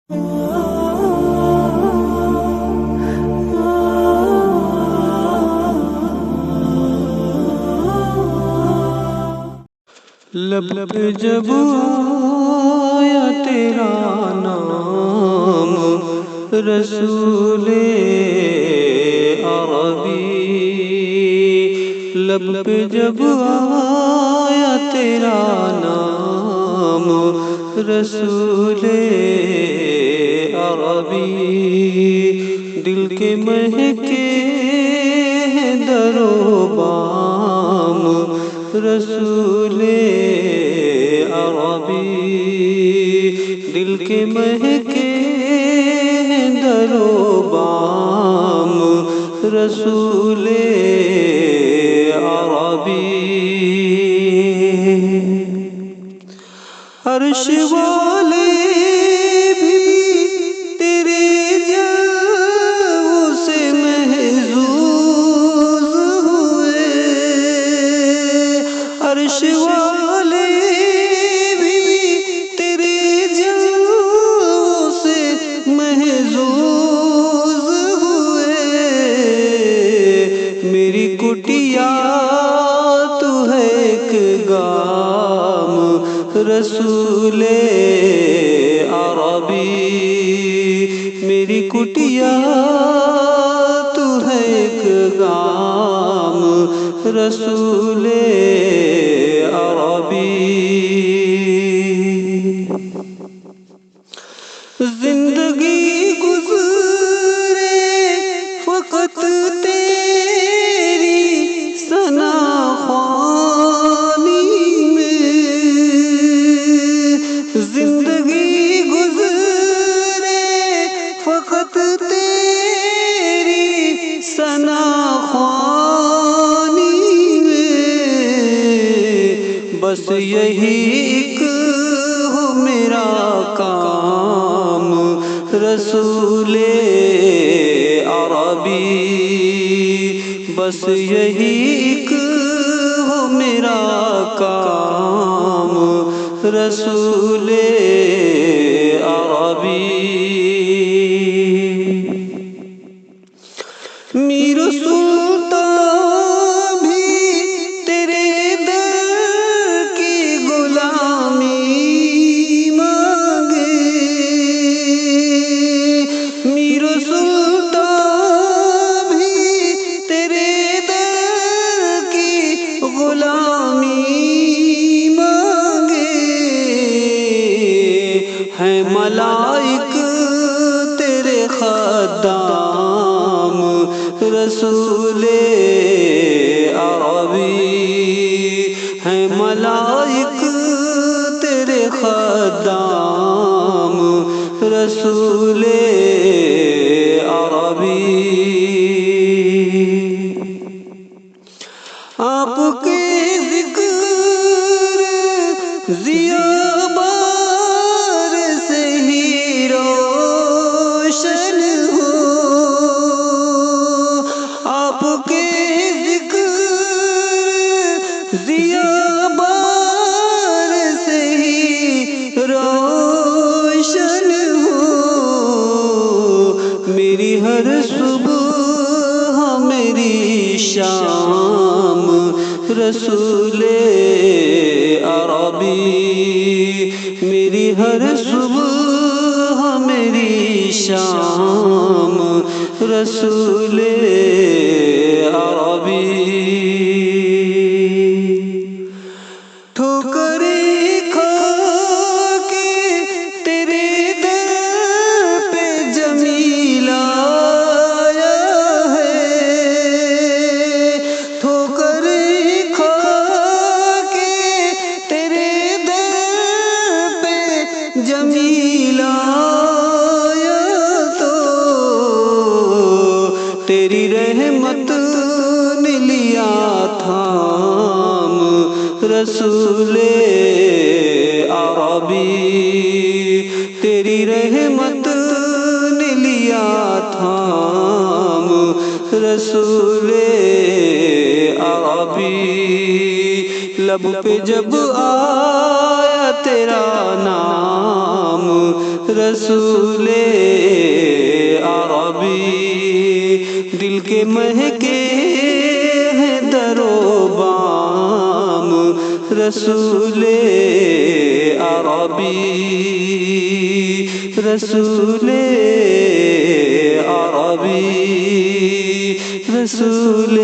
لب پہ جب آیا تیرا نام رسول عربی، لب پہ جب آیا تیرا نام رسول عربی، دل کے مہکے ہیں در و بام رسول عربی، دل کے مہکے ہیں در و بام رسول عربی، عرش والے بھی تیرے جلووں سے محظوظ ہوئے، عرش والے بھی تیرے جلووں سے محظوظ ہوئے، میری کٹیا تو ہے ایک گام رسول عربی، میری کٹیا تو ہے ایک گام رسول عربی، زندگی گزرے فقط تیری ثنا خوانی میں، زندگی گزرے فقط تیری ثنا خوانی میں، بس یہی ایک ہو میرا کام رسول عربی، بس یہی ایک ہو میرا کام رسول عربی، میر سلطان بھی تیرے در کی غلامی مانگے، میر سلطان بھی تیرے در کی غلامی مانگے، ہیں ملائک تیرے خدام رسول عربی، ہیں ملائک تیرے خدام رسول عربی، آپ کے ذکر ضیا بار سے ہی روشن ہو، آپ کے ذکر ضیا بار سے ہی روشن ہو، میری ہر صبح میری شام رسول عربی، میری ہر صبح میری شام رسول عربی، ٹھوکریں کھا کے تیرے در پہ جمیل آیا ہے، ٹھوکریں کھا کے تیرے در پہ جمیل آیا تو تیری رحمت نے لیا تھام رسول عربی، تیری رحمت نے لیا تھام رسول عربی، لب پہ جب آیا تیرا نام رسول عربی دل کے مہکے ہیں در و بام رسول عربی رسول عربی رسول